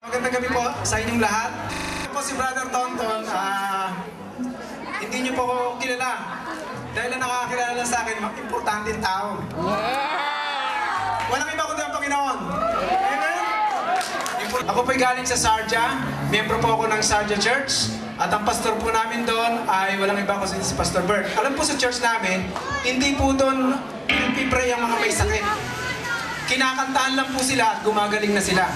Magandang gabi po sa inyong lahat. Ako po si Brother Tonton. Hindi niyo po ako kilala. Dahil na nakakakilala lang sa akin, importanteng tao. Walang iba kundi ang Panginoon. Amen? Ako po'y galing sa Sarja. Miyembro po ako ng Sarja Church. At ang pastor po namin doon ay walang iba kundi si Pastor Bert. Alam po sa church namin, hindi po doon ipipray ang mga may sakit. Kinakantahan lang po sila at gumagaling na sila.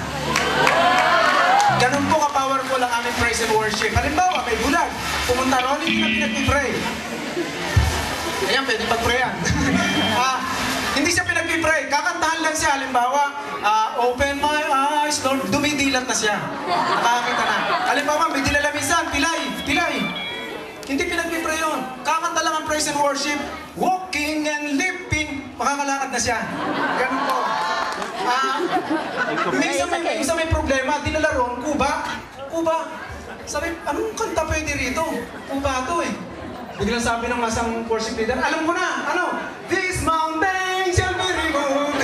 Ganun po ka-powerful ang aming praise and worship. Halimbawa, may bulag. Pumunta ron, hindi na pinag-pray. Ayan, pwede pag-prayan. Hindi siya pinag-pray. Kakantahan lang siya. Halimbawa, open my eyes, Lord. Dumidilat na siya. Nakakita na. Halimbawa, may dilalamisan. Pilay. Hindi pinag-pray yun. Kakanta lang ang praise and worship. Walking and leaping. Makakalakad na siya. Ganun po. May isa may problema, dinala ron, Kuba. Sabi, anong kanta pwede rito? Kuba to eh. Biglang sabi ng masang worship leader, alam ko na, This mountain shall be removed.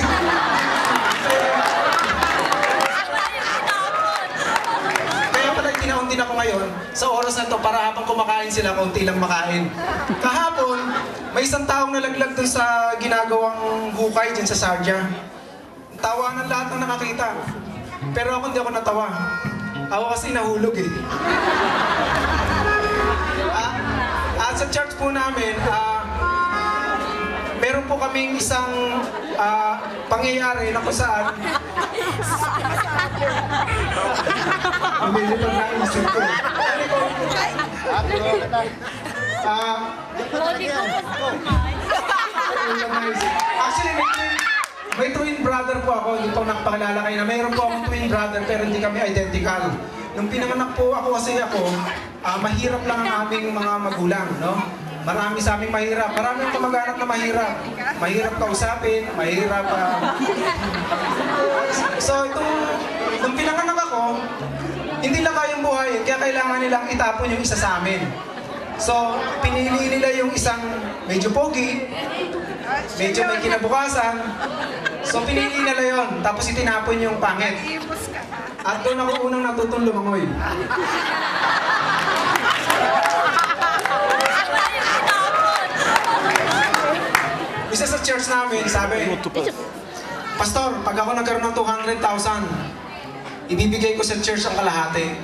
Kaya pala tinauntin ako ngayon, sa oras na to, para habang kumakain sila, kaunti lang makain. Kahapon, may isang taong nalaglag dun sa ginagawang hukay dyan sa Sarja. Tawa ng lahat ng nakakita. Pero ako hindi ako natawa. Ako kasi nahulog eh. At sa church po namin, meron po kaming isang pangyayari na kung saan umilipag na isip ko. Actually, may twin brother po ako, hindi po nakapakilala kayo na mayroon po akong twin brother pero hindi kami identical. Nung pinanganak po ako kasi mahirap lang ang aming mga magulang, no? Marami sa aming mahirap. Marami ang kamag-anak na mahirap. Mahirap kausapin, mahirap. So, nung pinanganak ako, hindi lang kayang buhayin, kaya kailangan nilang itapon yung isa sa amin. So, pinili nila yung isang medyo pogi, medyo may kinabukasan. So, pinili nila yun. Tapos itinapon yung pangit. At doon ako unang natutong lumangoy. Isa sa church namin, sabi, Pastor, pag ako nagkaroon ng 200,000, ibibigay ko sa church ang kalahati.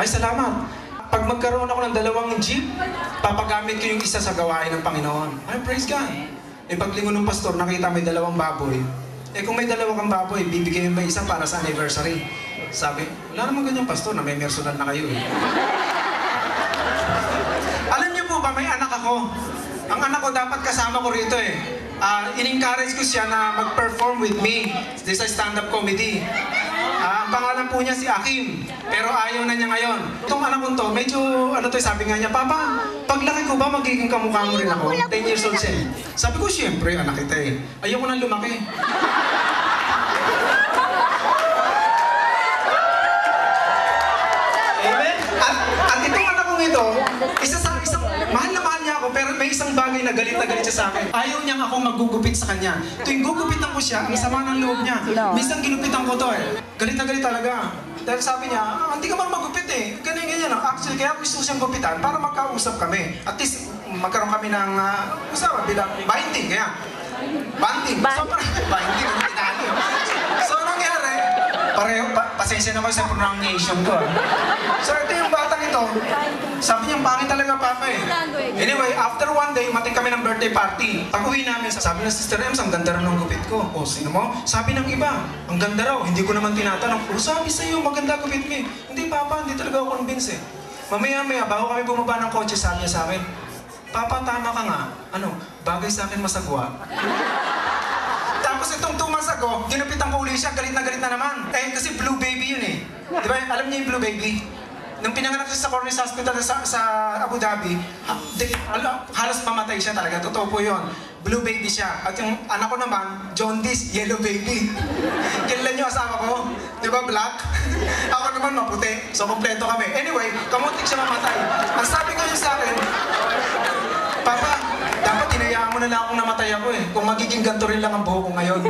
Ay, salamat. Pag magkaroon ako ng 2 jeep, papagamit ko yung isa sa gawain ng Panginoon. Ay, praise God. Eh, paglingon ng pastor, nakita may 2 baboy. Eh, kung may 2 kang baboy, bibigay mo isa para sa anniversary. Sabi, wala naman ganyang pastor na may personal na kayo eh. Alam niyo po ba, may anak ako. Ang anak ko dapat kasama ko rito eh. In-encourage ko siya na mag-perform with me sa stand-up comedy. Ang pangalan po niya si Akim, pero ayaw na niya ngayon. Itong anak ko to, medyo sabi nga niya, Papa, paglaki ko ba magiging kamukha mo rin ako? 10 years old siya. Sabi ko, siyempre, anak kita eh. Ayaw ko nang lumaki. Amen? At itong anak kong ito, mahal na mahal niya ako, pero may isang bagay na galit siya sa akin. Ayaw niyang ako maggugupit sa kanya. Tuwing gugupitan ko siya, ang sama ng loob niya. Minsan ginupitan ko to eh. Galit na galit talaga. Dahil sabi niya, hindi ka man magupit eh. Ganyan lang. Actually, kaya gusto siyang gupitan para magkausap kami. At least, magkaroon kami ng, bilang binding. Kaya, binding. So, binding. So, nangyari, pareho, pasensya naman sa pronunciation ko. So, ito yung batang ito. Sabi niya, pangit talaga, Papa eh. Anyway, after one day, mating kami ng birthday party. Pag-uwi namin, sabi ng Sister Ems, ang ganda raw ng gupit ko. O, sino mo? Sabi ng iba, ang ganda raw. Hindi ko naman tinatanong. O, sabi sa'yo, maganda gupit mo eh. Hindi, Papa, hindi talaga ako convinced eh. Mamaya-maya, bago kami bumaba ng kotse, sabi niya sa akin, Papa, tama ka nga. Bagay sa akin masagwa. Tapos itong 2 months ago, ginupitan ko uli siya, galit na naman. Eh, kasi blue baby yun eh. Di ba, alam niya yung blue baby? Nung pinanganak siya sa Cornish Hospital sa Abu Dhabi, halos mamatay siya talaga. Totoo po yun. Blue baby siya. At yung anak ko naman, jaundice, yellow baby. Kailan niyo asawa ko? Di ba, black? Ako naman maputi. So, kompleto kami. Anyway, kamuntik siya mamatay. Ang sabi ko yun sa akin, Papa, dapat hinayaan mo na lang akong namatay ako eh. Kung magiging ganito rin lang ang buho ko ngayon.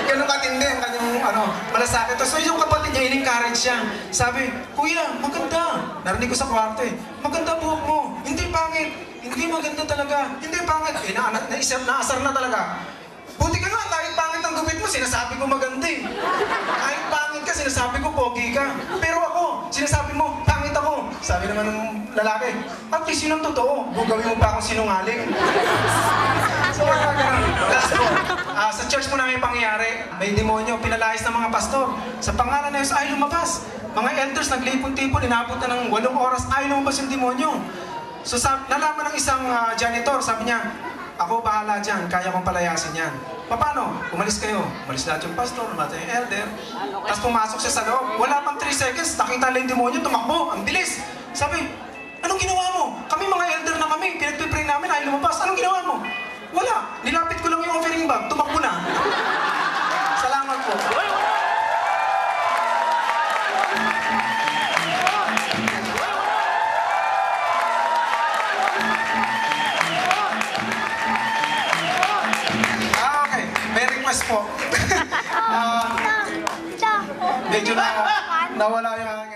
Ganun katindi ang kanyang malasakit. So yung kapatid niya, in-encourage siya. Sabi, Kuya, maganda. Narinig ko sa kwarto eh. Maganda buhok mo. Hindi pangit. Hindi maganda talaga. Hindi pangit. Eh, naasar na talaga. Buti ka nga, kahit pangit ang gupit mo, sinasabi ko maganda eh. Kahit pangit ka, sinasabi ko pogi ka. Pero ako, sinasabi mo, pangit ako. Sabi naman ng lalaki, at least yun ang totoo. Gugawin mo pa akong sinungaling. So, last po, sa church po namin pangyayari, may demonyo, pinalayas ng mga pastor. Sa pangalan na Diyos, ay lumabas. Mga elders, naglipon-tipon, inabot na ng 8 oras, ay lumabas yung demonyo. So, nalaman ng isang janitor, sabi niya, ako bahala dyan, kaya kong palayasin yan. Paano? Umalis kayo. Umalis lahat yung pastor, umalis yung elder. Tapos pumasok siya sa loob. Wala pang 3 seconds, nakita lang yung demonyo, tumakbo. Ang bilis. Sabi, anong ginawa mo? Kami mga elder na kami, pinagpipray namin, ay lumabas. Anong ginawa mo? Wala. Nilapit ko lang yung offering bag, tumakbo na. Salamat po. Po. Medyo nawala yung